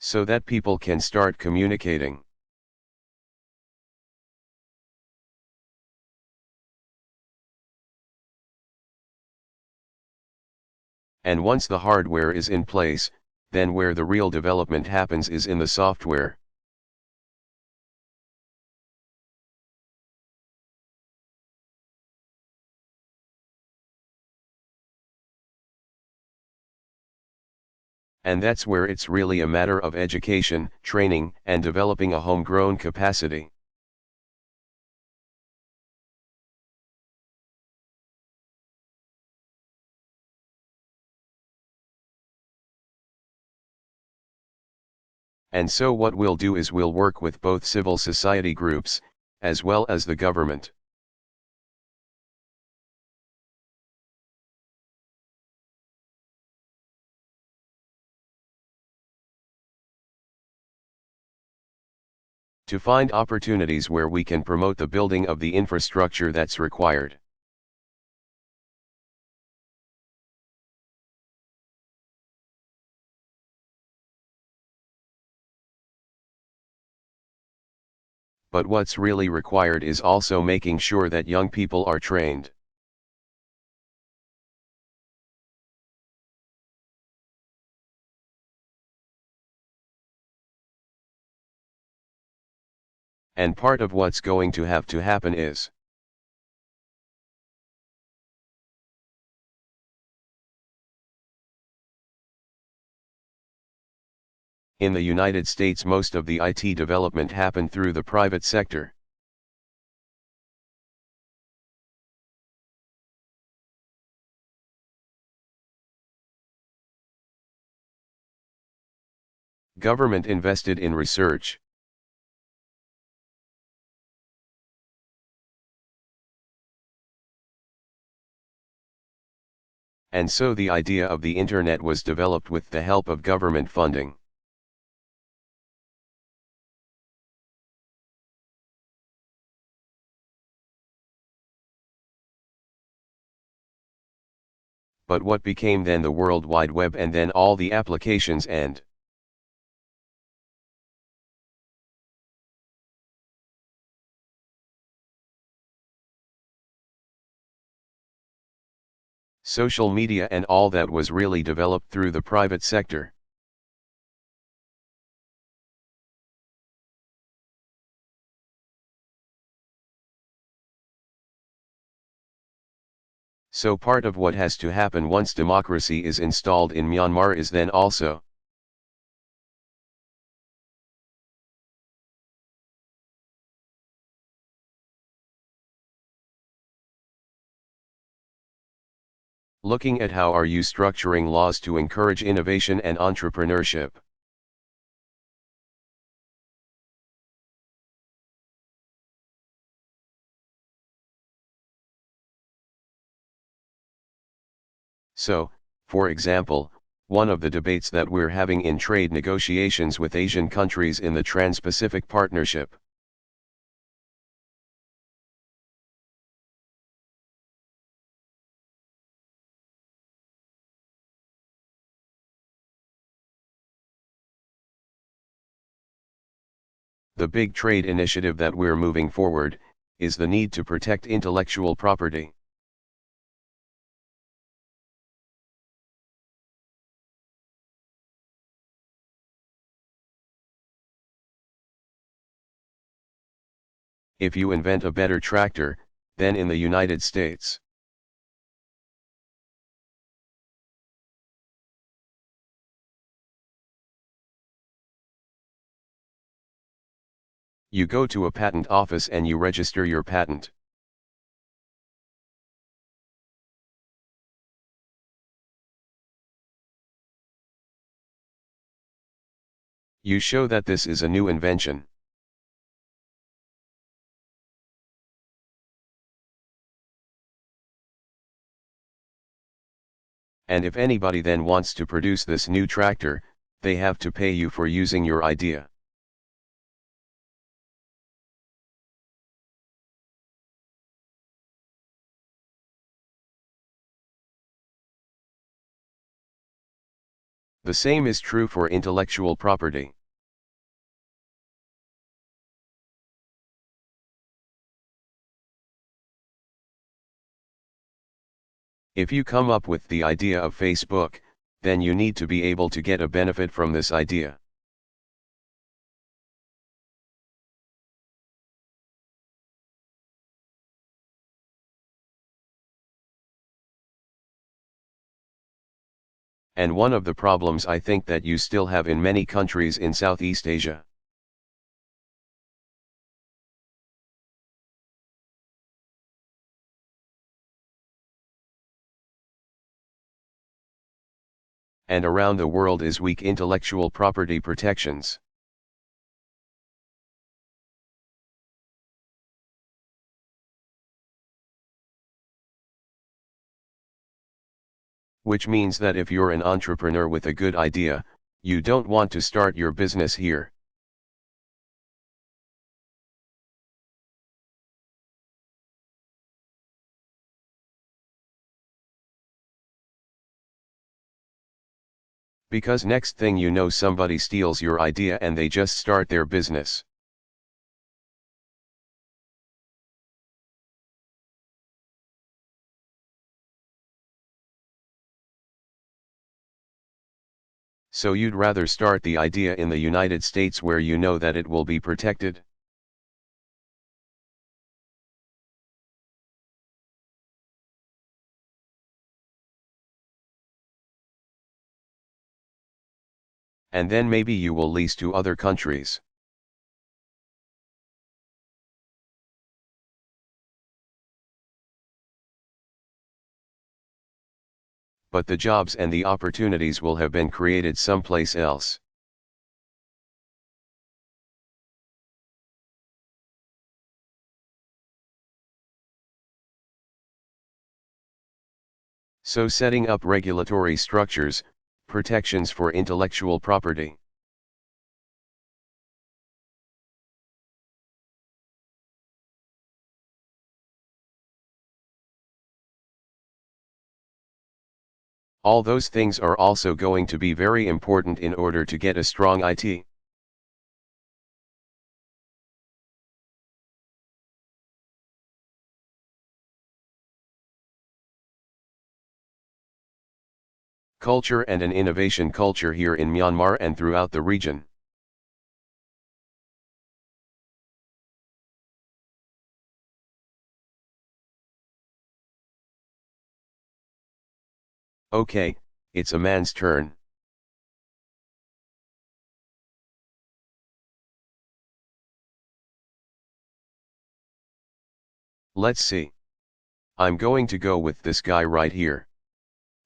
so that people can start communicating. And once the hardware is in place, then where the real development happens is in the software. And that's where it's really a matter of education, training, and developing a homegrown capacity. And so what we'll do is we'll work with both civil society groups, as well as the government. To find opportunities where we can promote the building of the infrastructure that's required. But what's really required is also making sure that young people are trained. And part of what's going to have to happen is in the United States, most of the IT development happened through the private sector. Government invested in research. And so the idea of the internet was developed with the help of government funding. But what became then the World Wide Web and then all the applications and social media and all that was really developed through the private sector. So part of what has to happen once democracy is installed in Myanmar is then also looking at how are you structuring laws to encourage innovation and entrepreneurship. So, for example, one of the debates that we're having in trade negotiations with Asian countries in the Trans-Pacific Partnership. The big trade initiative that we're moving forward, is the need to protect intellectual property. If you invent a better tractor, than in the United States, you go to a patent office and you register your patent. You show that this is a new invention. And if anybody then wants to produce this new tractor, they have to pay you for using your idea. The same is true for intellectual property. If you come up with the idea of Facebook, then you need to be able to get a benefit from this idea. And one of the problems I think that you still have in many countries in Southeast Asia. And around the world is weak intellectual property protections. Which means that if you're an entrepreneur with a good idea, you don't want to start your business here. Because next thing you know somebody steals your idea and they just start their business. So you'd rather start the idea in the United States where you know that it will be protected? And then maybe you will lease to other countries. But the jobs and the opportunities will have been created someplace else. So setting up regulatory structures, protections for intellectual property. All those things are also going to be very important in order to get a strong IT. Culture and an innovation culture here in Myanmar and throughout the region. Okay, it's a man's turn. Let's see. I'm going to go with this guy right here.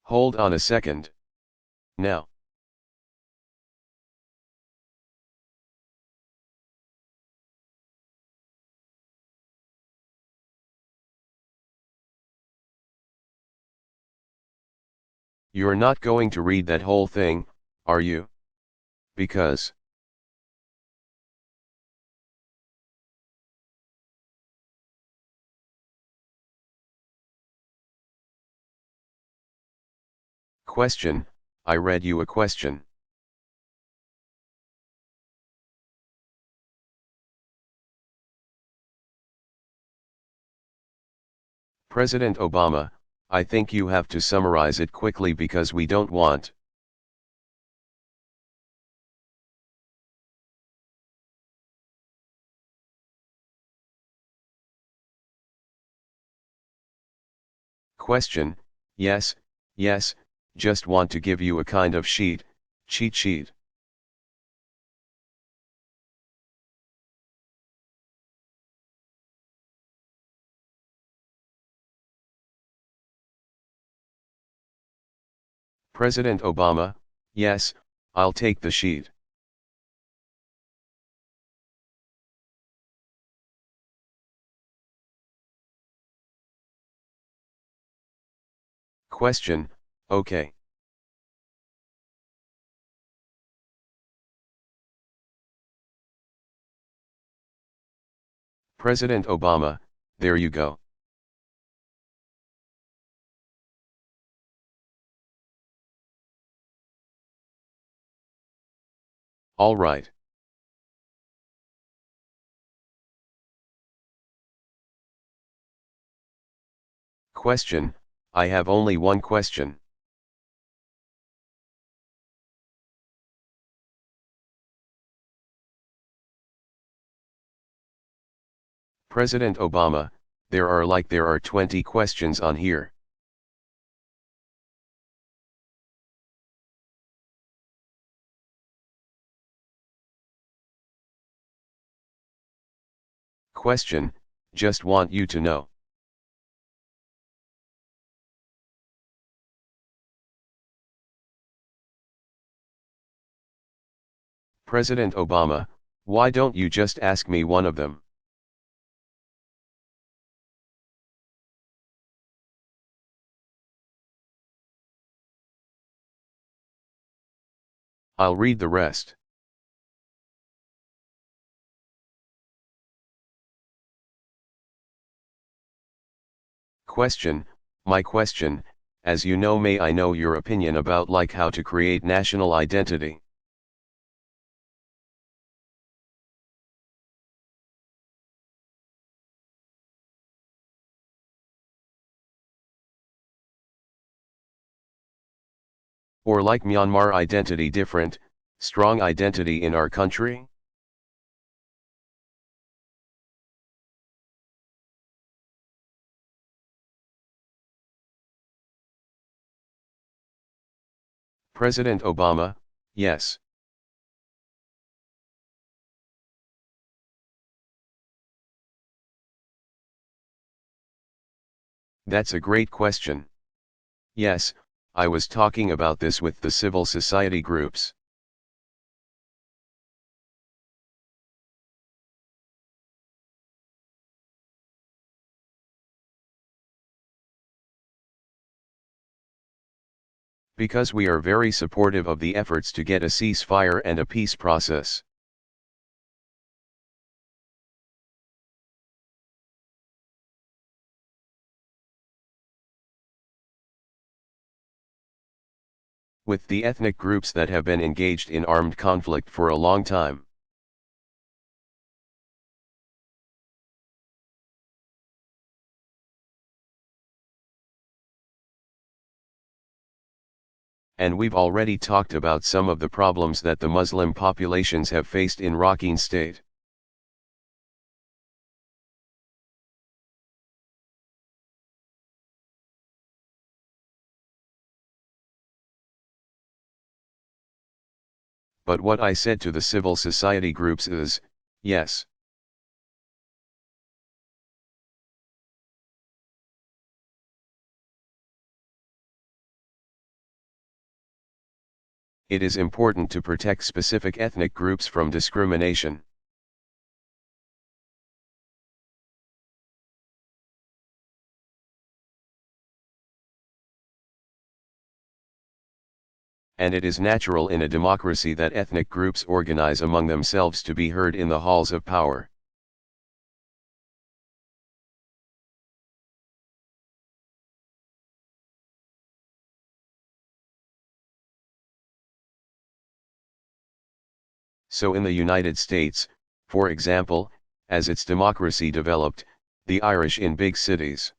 Hold on a second. Now. You're not going to read that whole thing, are you? Because question, I read you a question. President Obama, I think you have to summarize it quickly because we don't want. Question, yes, yes, just want to give you a kind of cheat sheet. President Obama, yes, I'll take the sheet. Question, okay. President Obama, there you go. All right. Question, I have only one question. President Obama, there are 20 questions on here. Question, just want you to know. President Obama, why don't you just ask me one of them? I'll read the rest. Question, my question, as you know, may I know your opinion about like how to create national identity? Or like Myanmar identity different, strong identity in our country? President Obama, yes. That's a great question. Yes, I was talking about this with the civil society groups. Because we are very supportive of the efforts to get a ceasefire and a peace process. With the ethnic groups that have been engaged in armed conflict for a long time. And we've already talked about some of the problems that the Muslim populations have faced in Rakhine State. But what I said to the civil society groups is, yes. It is important to protect specific ethnic groups from discrimination. And it is natural in a democracy that ethnic groups organize among themselves to be heard in the halls of power. So in the United States, for example, as its democracy developed, the Irish in big cities.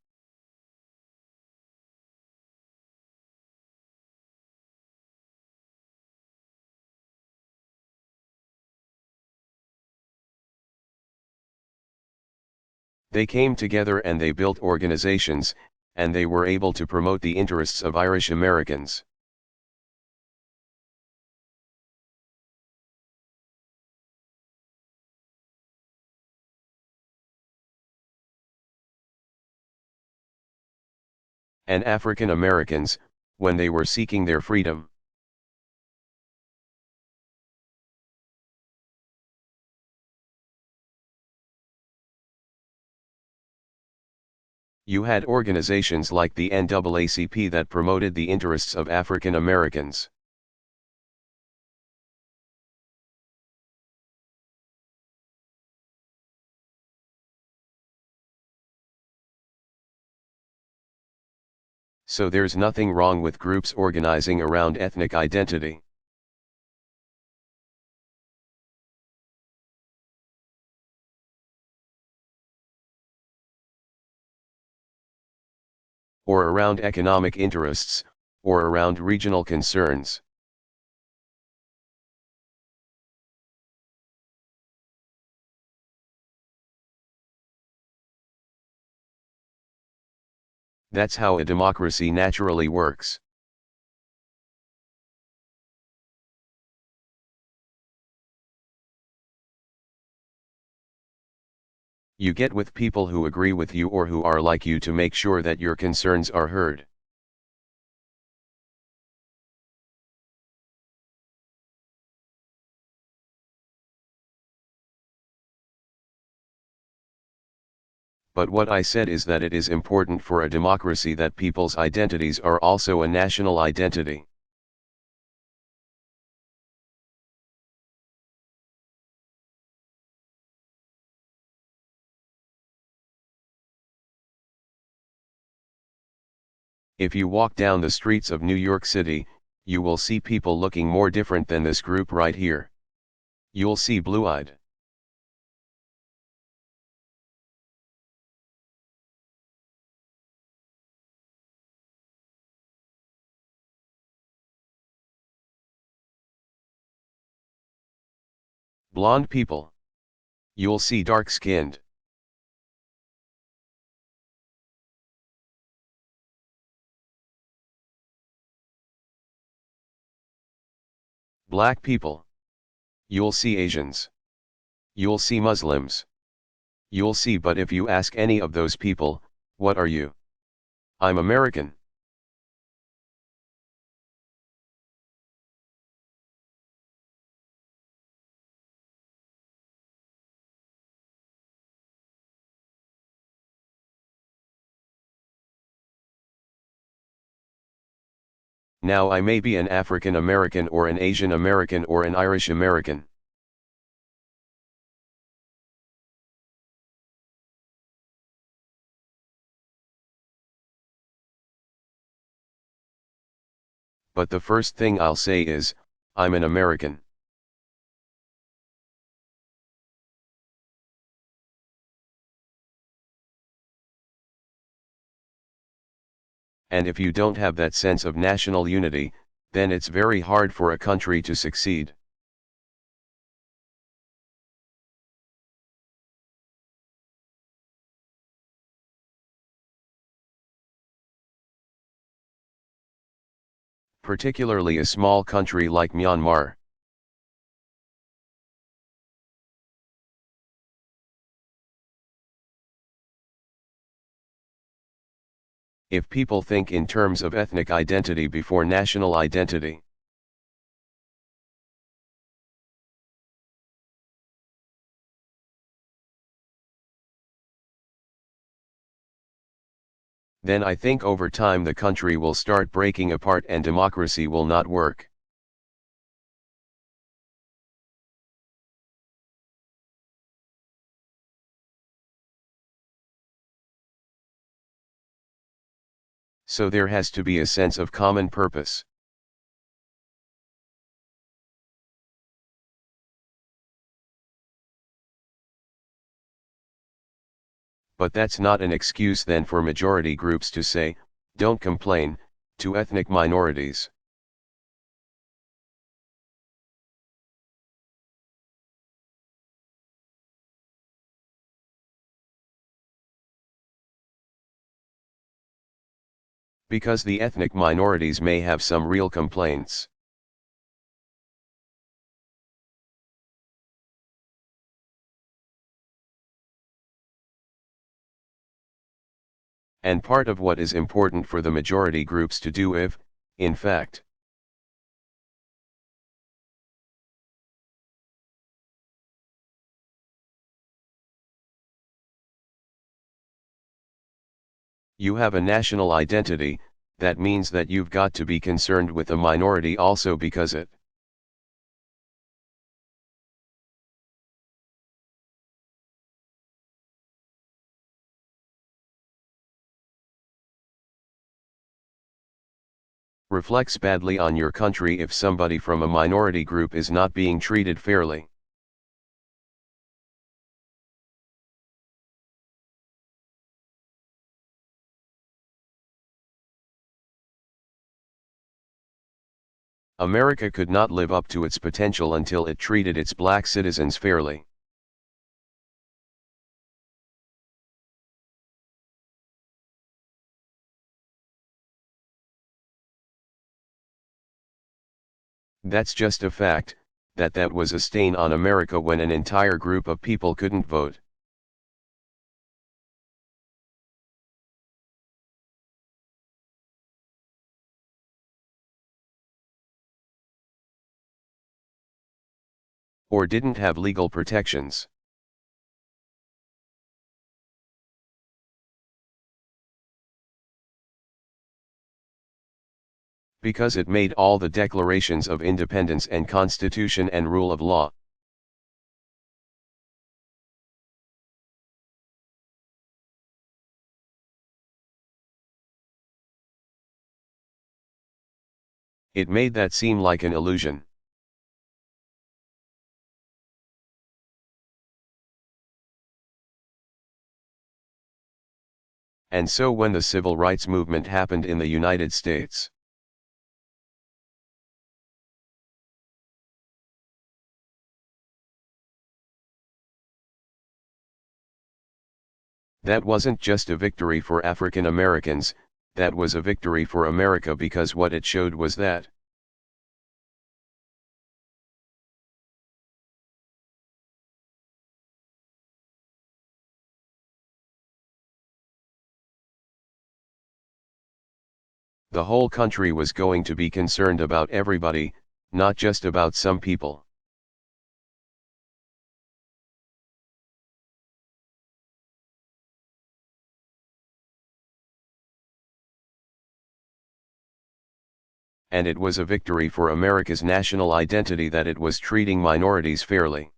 They came together and they built organizations, and they were able to promote the interests of Irish Americans. And African Americans, when they were seeking their freedom. You had organizations like the NAACP that promoted the interests of African Americans. So there's nothing wrong with groups organizing around ethnic identity. or around economic interests, or around regional concerns. That's how a democracy naturally works. You get with people who agree with you or who are like you to make sure that your concerns are heard. But what I said is that it is important for a democracy that people's identities are also a national identity. If you walk down the streets of New York City, you will see people looking more different than this group right here. You'll see blue-eyed, blonde people. You'll see dark-skinned, black people. You'll see Asians. You'll see Muslims. You'll see, but if you ask any of those people, what are you? I'm American. Now I may be an African American or an Asian American or an Irish American. But the first thing I'll say is, I'm an American. And if you don't have that sense of national unity, then it's very hard for a country to succeed. Particularly a small country like Myanmar. If people think in terms of ethnic identity before national identity, then I think over time the country will start breaking apart and democracy will not work. So there has to be a sense of common purpose. But that's not an excuse then for majority groups to say, don't complain, to ethnic minorities. Because the ethnic minorities may have some real complaints. And part of what is important for the majority groups to do if, in fact, you have a national identity, that means that you've got to be concerned with the minority also because it reflects badly on your country if somebody from a minority group is not being treated fairly. America could not live up to its potential until it treated its black citizens fairly. That's just a fact, that was a stain on America when an entire group of people couldn't vote. Or didn't have legal protections. Because it made all the declarations of independence and constitution and rule of law. It made that seem like an illusion. And so when the civil rights movement happened in the United States, that wasn't just a victory for African Americans, that was a victory for America, because what it showed was that the whole country was going to be concerned about everybody, not just about some people. And it was a victory for America's national identity that it was treating minorities fairly.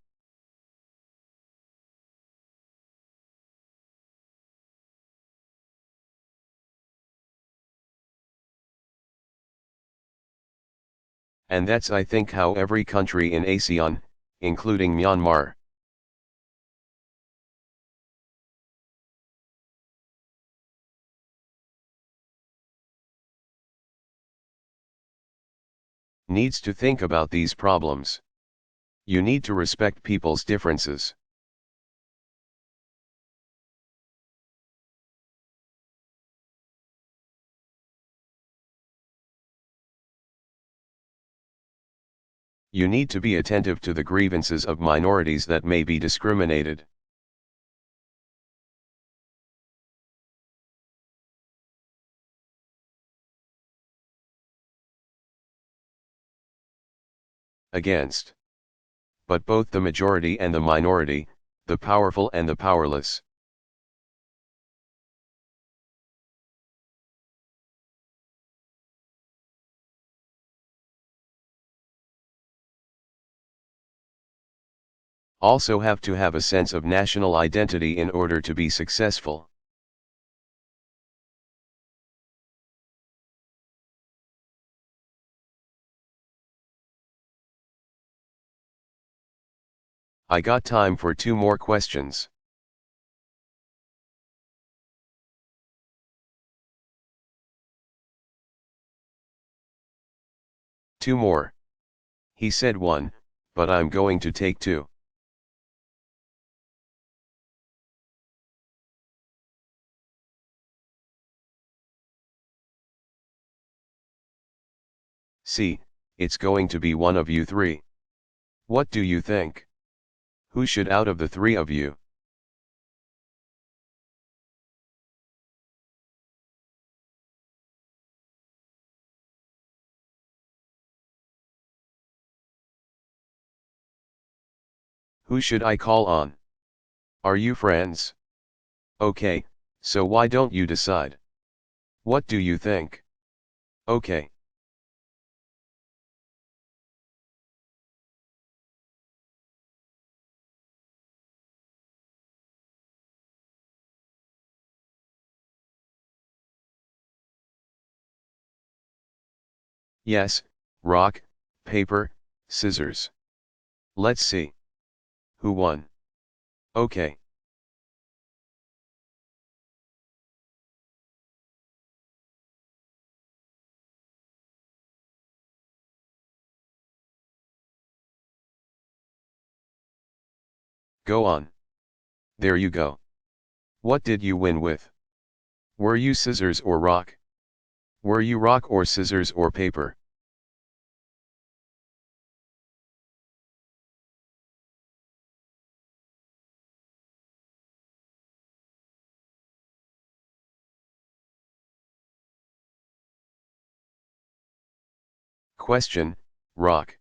And that's, I think, how every country in ASEAN, including Myanmar, needs to think about these problems. You need to respect people's differences. You need to be attentive to the grievances of minorities that may be discriminated. Against. But both the majority and the minority, the powerful and the powerless. Also have to have a sense of national identity in order to be successful. I got time for 2 more questions. Two more. He said 1, but I'm going to take 2. See, it's going to be one of you 3. What do you think? Who should out of the 3 of you? Who should I call on? Are you friends? Okay, so why don't you decide? What do you think? Okay. Yes, rock, paper, scissors. Let's see. Who won? Okay. Go on. There you go. What did you win with? Were you scissors or rock? Were you rock or scissors or paper? Question, rock.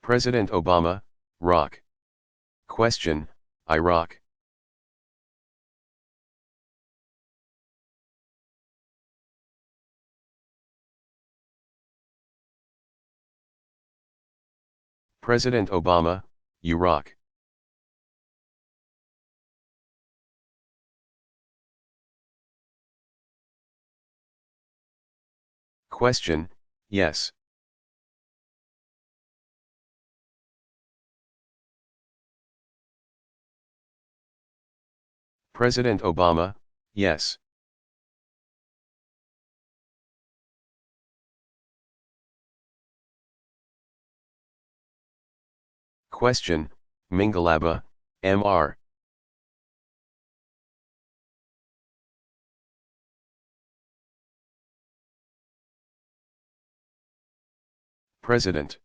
President Obama, rock. Question, I rock. President Obama, you rock. Question, yes. President Obama, yes. Question, Mingalaba, Mr. President.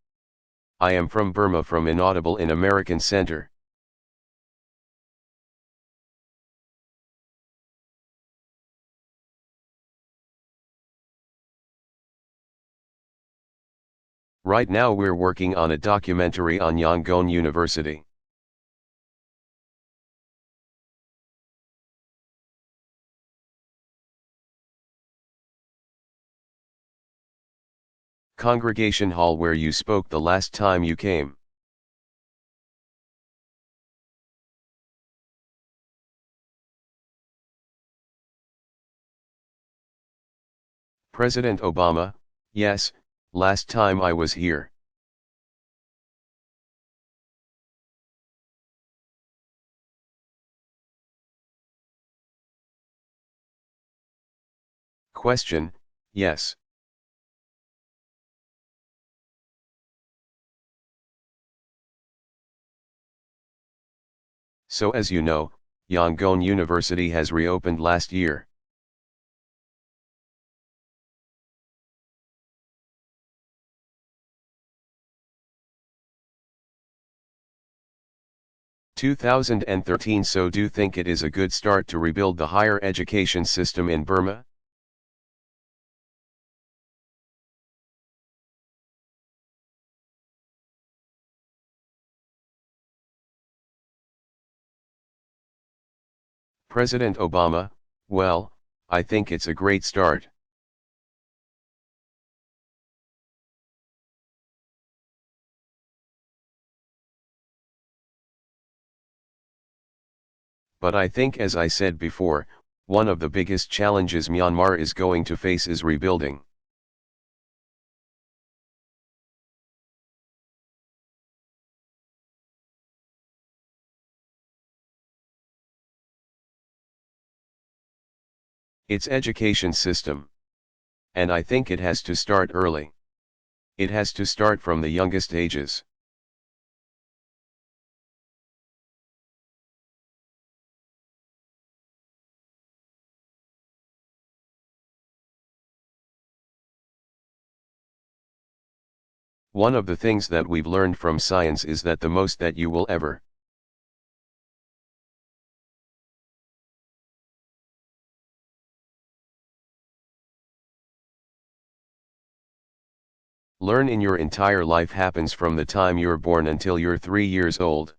I am from Burma from Inaudible in American Center. Right now we're working on a documentary on Yangon University. Congregation hall where you spoke the last time you came. President Obama, yes, last time I was here. Question, yes. So as you know, Yangon University has reopened last year. (2013). So do you think it is a good start to rebuild the higher education system in Burma? President Obama, well, I think it's a great start. But I think, as I said before, one of the biggest challenges Myanmar is going to face is rebuilding. Its education system. And I think it has to start early. It has to start from the youngest ages. One of the things that we've learned from science is that the most that you will ever learn in your entire life happens from the time you're born until you're 3 years old.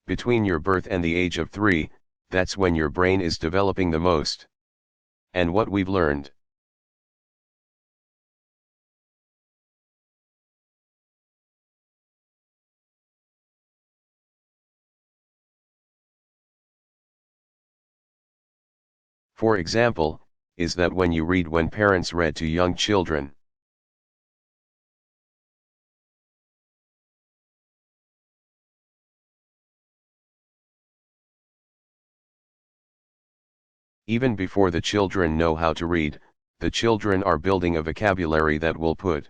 Between your birth and the age of 3, that's when your brain is developing the most. And what we've learned. For example, is that when you read, when parents read to young children, Even before the children know how to read, the children are building a vocabulary that will put